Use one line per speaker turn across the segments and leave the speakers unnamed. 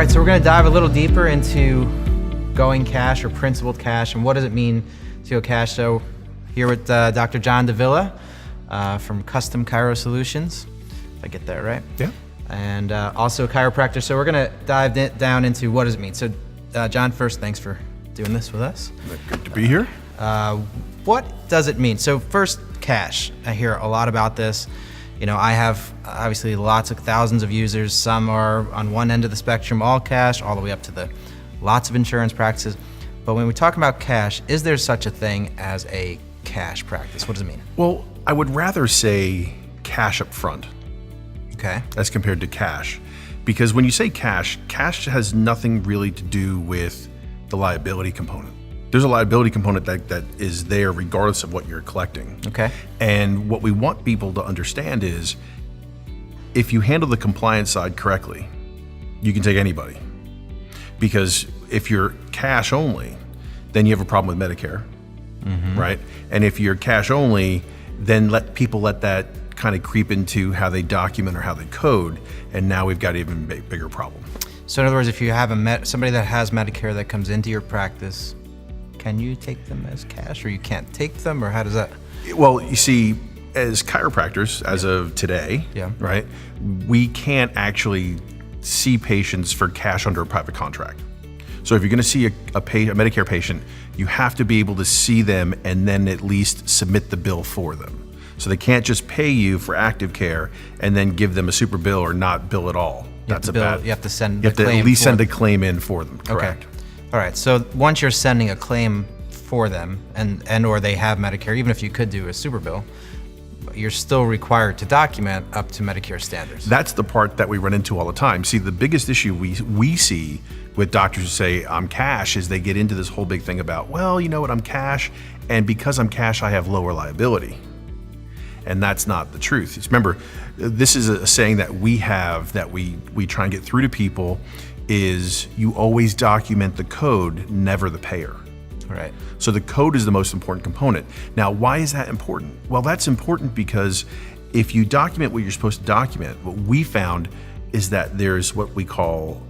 right, so we're going to dive a little deeper into going cash or principled cash, and what does it mean to go cash. So here with Dr. John Davila from Custom Chiro Solutions, if I get that right.
Yeah.
And also a chiropractor. So we're going to dive down into what does it mean. So John, first, thanks for doing this with us.
Good to be here.
What does it mean? So first, cash. I hear a lot about this. You know, I have obviously lots of thousands of users. Some are on one end of the spectrum, all cash, all the way up to the lots of insurance practices. But when we talk about cash, is there such a thing as a cash practice? What does it mean?
Well, I would rather say cash up front.
Okay.
As compared to cash. Because when you say cash, cash has nothing really to do with the liability component. There's a liability component that is there regardless of what you're collecting.
Okay.
And what we want people to understand is if you handle the compliance side correctly, you can take anybody. Because if you're cash only, then you have a problem with Medicare, right? And if you're cash only, then let that kind of creep into how they document or how they code, and now we've got an even bigger problem.
So in other words, if you have somebody that has Medicare that comes into your practice, can you take them as cash, or you can't take them, or how does that?
Well, you see, as chiropractors, as of today, right, we can't actually see patients for cash under a private contract. So if you're going to see a Medicare patient, you have to be able to see them and then at least submit the bill for them. So they can't just pay you for active care and then give them a super bill or not bill at all. That's a bad.
You have to send.
You have to at least send a claim in for them. Correct.
Okay. All right. So once you're sending a claim for them, and or they have Medicare, even if you could do a super bill, you're still required to document up to Medicare standards.
That's the part that we run into all the time. See, the biggest issue we see with doctors who say I'm cash is they get into this whole big thing about, well, you know what, I'm cash, and because I'm cash, I have lower liability. And that's not the truth. Remember, this is a saying that we have that we try and get through to people is you always document the code, never the payer.
Right.
So the code is the most important component. Now, why is that important? Well, that's important because if you document what you're supposed to document, what we found is that there's what we call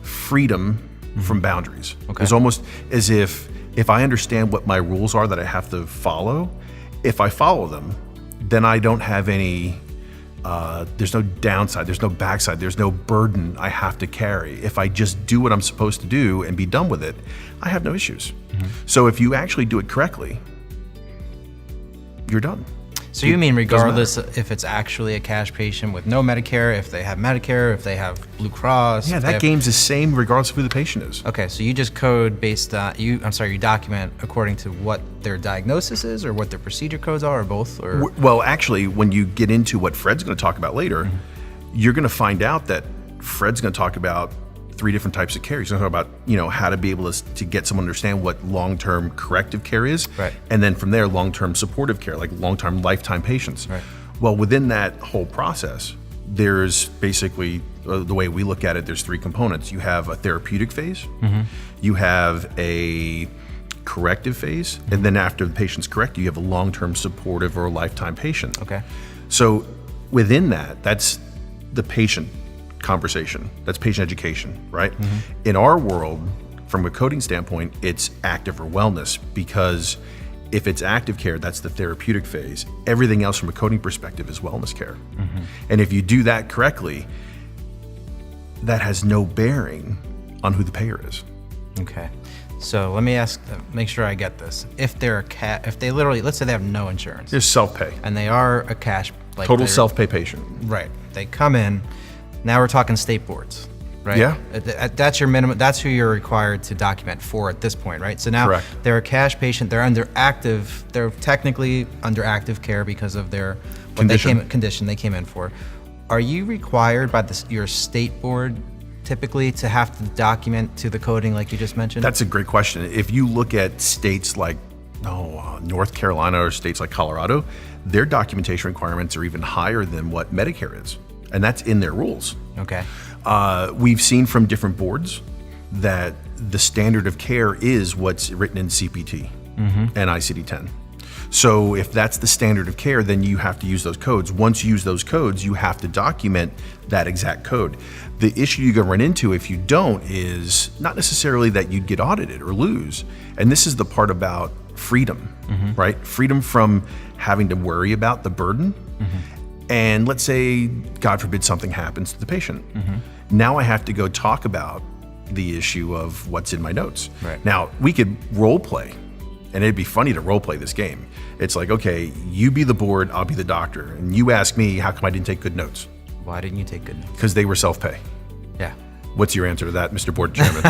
freedom from boundaries.
Okay.
It's almost as if I understand what my rules are that I have to follow, if I follow them, then I don't have any, there's no downside, there's no backside, there's no burden I have to carry. If I just do what I'm supposed to do and be done with it, I have no issues. So if you actually do it correctly, you're done.
So you mean regardless if it's actually a cash patient with no Medicare, if they have Medicare, if they have Blue Cross?
Yeah, that game's the same regardless of who the patient is.
Okay, so you just code based on, you document according to what their diagnosis is or what their procedure codes are, or both? Or?
Well, actually, when you get into what Fred's going to talk about later, you're going to find out that Fred's going to talk about 3 different types of care. He's going to talk about, how to be able to get someone to understand what long-term corrective care is.
Right.
And then from there, long-term supportive care, like long-term lifetime patients.
Right.
Well, within that whole process, there's basically, the way we look at it, there's 3 components. You have a therapeutic phase, you have a corrective phase, and then after the patient's corrected, you have a long-term supportive or a lifetime patient.
Okay.
So within that, that's the patient conversation. That's patient education, right? In our world, from a coding standpoint, it's active or wellness, because if it's active care, that's the therapeutic phase. Everything else from a coding perspective is wellness care. And if you do that correctly, that has no bearing on who the payer is.
Okay. So let me make sure I get this. If they're if they literally, let's say they have no insurance.
There's self-pay.
And they are a cash, like
total self-pay patient.
Right. They come in. Now we're talking state boards, right?
Yeah.
That's your minimum. That's who you're required to document for at this point, right? So now
Correct.
They're a cash patient. They're technically under active care because of their condition they came in for. Are you required by your state board typically to have to document to the coding like you just mentioned?
That's a great question. If you look at states like North Carolina or states like Colorado, their documentation requirements are even higher than what Medicare is. And that's in their rules.
Okay.
We've seen from different boards that the standard of care is what's written in CPT and ICD-10. So if that's the standard of care, then you have to use those codes. Once you use those codes, you have to document that exact code. The issue you're going to run into if you don't is not necessarily that you'd get audited or lose. And this is the part about freedom, right? Freedom from having to worry about the burden. And let's say, God forbid, something happens to the patient. Now I have to go talk about the issue of what's in my notes.
Right.
Now, we could role play, and it'd be funny to role play this game. It's like, okay, you be the board, I'll be the doctor. And you ask me, how come I didn't take good notes?
Why didn't you take good notes?
Because they were self-pay.
Yeah.
What's your answer to that, Mr. Board Chairman?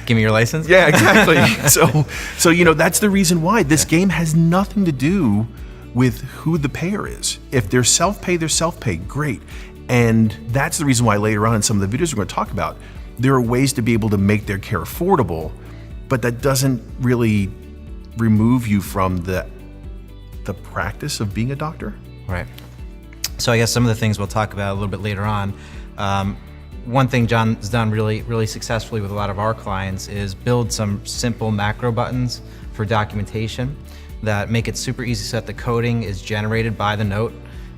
Give me your license?
Yeah, exactly. So that's the reason why this game has nothing to do with who the payer is. If they're self-pay, they're self-pay, great. And that's the reason why later on in some of the videos we're going to talk about, there are ways to be able to make their care affordable, but that doesn't really remove you from the practice of being a doctor.
Right. So I guess some of the things we'll talk about a little bit later on. One thing John's done really, really successfully with a lot of our clients is build some simple macro buttons for documentation that make it super easy so that the coding is generated by the note.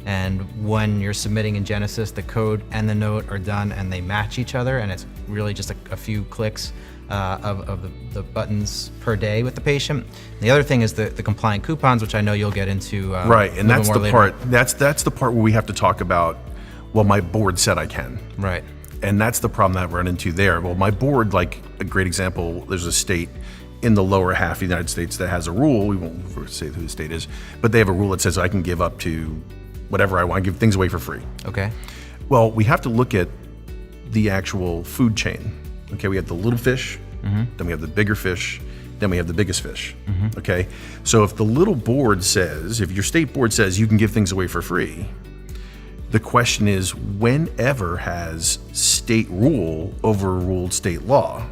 And when you're submitting in Genesis, the code and the note are done and they match each other, and it's really just a few clicks of the buttons per day with the patient. The other thing is the compliant coupons, which I know you'll get into.
Right, and that's the
later.
part. That's the part where we have to talk about. Well, my board said I can.
Right.
And that's the problem that I've run into there. Well, my board, like a great example, there's a state in the lower half of the United States that has a rule. We won't say who the state is, but they have a rule that says I can give up to whatever I want, give things away for free.
Okay.
Well, we have to look at the actual food chain. Okay, we have the little fish, then we have the bigger fish, then we have the biggest fish. Okay, so if the little board says, if your state board says you can give things away for free, the question is, whenever has state rule overruled state law,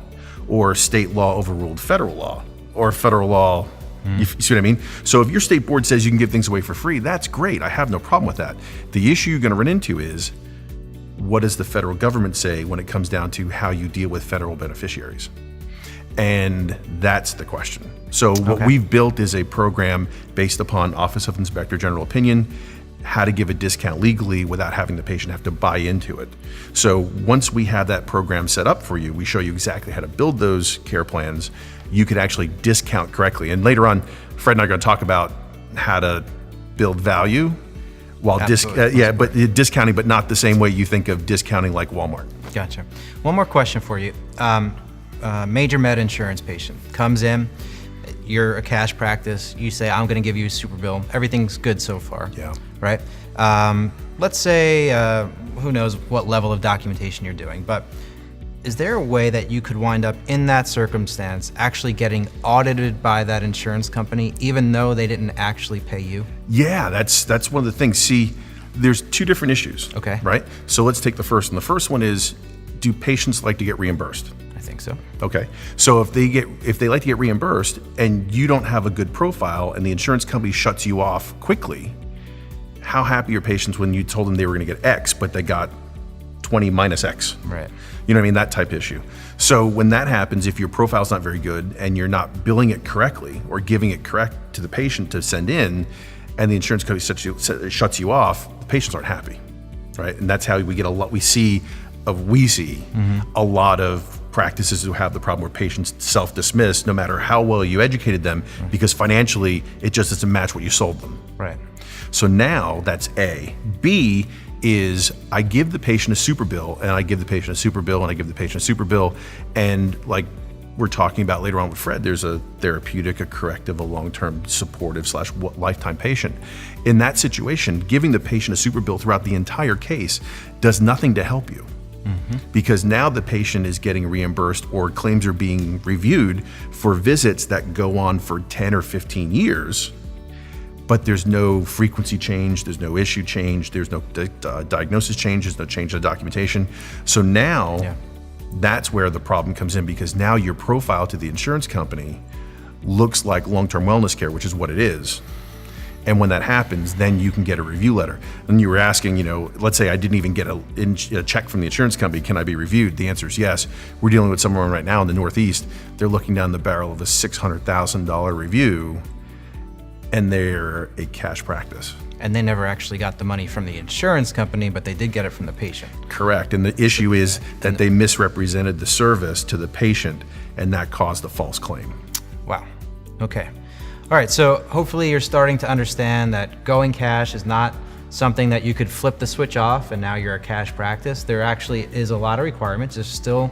or state law overruled federal law, or federal law? You see what I mean? So if your state board says you can give things away for free, that's great. I have no problem with that. The issue you're going to run into is, what does the federal government say when it comes down to how you deal with federal beneficiaries? And that's the question. So what we've built is a program based upon Office of Inspector General opinion, how to give a discount legally without having the patient have to buy into it. So once we have that program set up for you, we show you exactly how to build those care plans. You could actually discount correctly. And later on, Fred and I are going to talk about how to build value while discounting, but not the same way you think of discounting like Walmart.
Gotcha. One more question for you. Major med insurance patient comes in, you're a cash practice, you say, I'm going to give you a super bill. Everything's good so far.
Yeah.
Right? Let's say, who knows what level of documentation you're doing, but is there a way that you could wind up in that circumstance actually getting audited by that insurance company, even though they didn't actually pay you?
Yeah, that's one of the things. See, there's two different issues.
Okay.
Right? So let's take the first one. The first one is, do patients like to get reimbursed?
I think so.
Okay. So if they like to get reimbursed and you don't have a good profile and the insurance company shuts you off quickly, how happy are patients when you told them they were going to get X, but they got 20 minus X?
Right.
You know what I mean? That type issue. So when that happens, if your profile's not very good and you're not billing it correctly or giving it correct to the patient to send in, and the insurance company shuts you off, the patients aren't happy, right? And that's how we get a lot. We see a lot of practices who have the problem where patients self-dismiss no matter how well you educated them, because financially it just doesn't match what you sold them.
Right.
So now that's A. B is, I give the patient a super bill, and I give the patient a super bill, and I give the patient a super bill, and like we're talking about later on with Fred, there's a therapeutic, a corrective, a long-term supportive / lifetime patient. In that situation, giving the patient a super bill throughout the entire case does nothing to help you. Because now the patient is getting reimbursed, or claims are being reviewed for visits that go on for 10 or 15 years, but there's no frequency change, there's no issue change, there's no diagnosis change, there's no change in the documentation. So now that's where the problem comes in, because now your profile to the insurance company looks like long-term wellness care, which is what it is. And when that happens, then you can get a review letter. And you were asking, let's say I didn't even get a check from the insurance company, can I be reviewed? The answer is yes. We're dealing with someone right now in the Northeast. They're looking down the barrel of a $600,000 review. and they're a cash practice.
And they never actually got the money from the insurance company, but they did get it from the patient.
Correct. And the issue is that they misrepresented the service to the patient, and that caused a false claim.
Wow. Okay. All right. So hopefully you're starting to understand that going cash is not something that you could flip the switch off and now you're a cash practice. There actually is a lot of requirements. There's still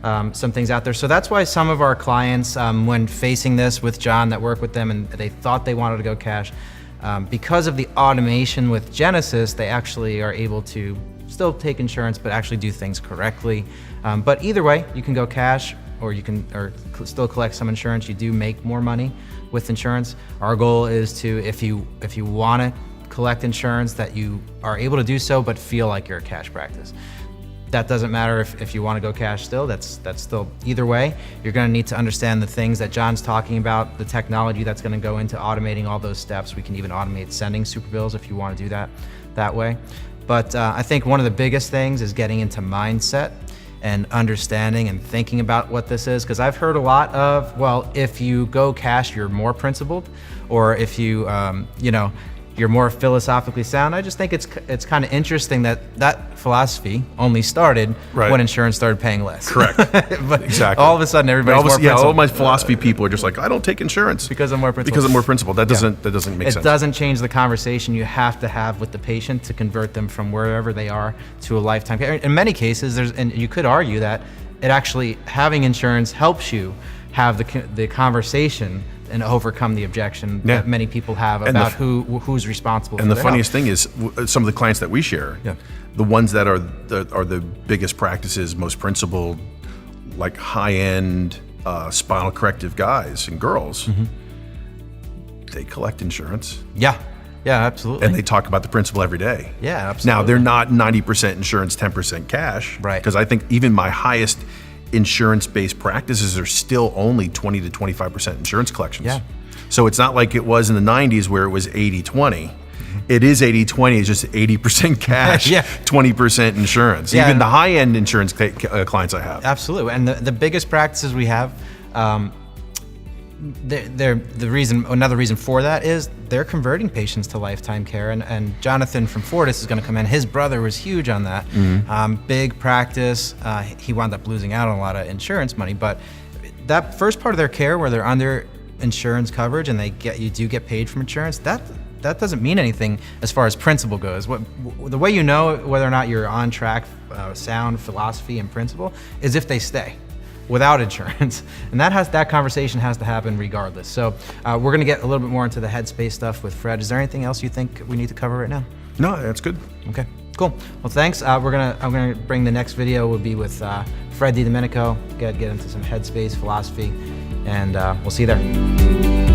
some things out there. So that's why some of our clients, when facing this with John that work with them and they thought they wanted to go cash, because of the automation with Genesis, they actually are able to still take insurance, but actually do things correctly. But either way, you can go cash or you can still collect some insurance. You do make more money with insurance. Our goal is to, if you want to collect insurance, that you are able to do so, but feel like you're a cash practice. That doesn't matter if you want to go cash still, that's still, either way, you're going to need to understand the things that John's talking about, the technology that's going to go into automating all those steps. We can even automate sending super bills if you want to do that way. But I think one of the biggest things is getting into mindset and understanding and thinking about what this is. Because I've heard a lot of, well, if you go cash, you're more principled, or if you, you're more philosophically sound. I just think it's kind of interesting that philosophy only started when insurance started paying less.
Correct.
But
exactly.
all of a sudden, everybody's more principled.
Yeah, all my philosophy people are just like, I don't take insurance
because I'm more principled.
Because I'm more principled. That doesn't make sense.
It doesn't change the conversation you have to have with the patient to convert them from wherever they are to a lifetime care. In many cases, and you could argue that it actually, having insurance helps you have the conversation and overcome the objection that many people have about who's responsible for
and
their
the funniest
health.
thing is some of the clients that we share, the ones that are the biggest practices, most principled, like high-end spinal corrective guys and girls, they collect insurance.
Yeah, absolutely.
And they talk about the principle every day.
Yeah, absolutely.
Now, they're not 90% insurance, 10% cash.
Right.
Because I think even my highest insurance-based practices are still only 20 to 25% insurance collections.
Yeah.
So it's not like it was in the 90s where it was 80-20. It is 80-20, it's just 80% cash, 20% insurance.
Yeah,
even the high-end insurance clients I have.
Absolutely, and the biggest practices we have, another reason for that is they're converting patients to lifetime care, and Jonathan from Fortis is going to come in. His brother was huge on that. Big practice. He wound up losing out on a lot of insurance money, but that first part of their care where they're under insurance coverage and you do get paid from insurance, that doesn't mean anything as far as principle goes. The way you know whether or not you're on track, sound philosophy and principle, is if they stay without insurance. And that conversation has to happen regardless. So we're gonna get a little bit more into the headspace stuff with Fred. Is there anything else you think we need to cover right now?
No, that's good.
Okay, cool. Well, thanks. I'm gonna bring the next video will be with Fred DiDomenico, get into some headspace philosophy, and we'll see you there.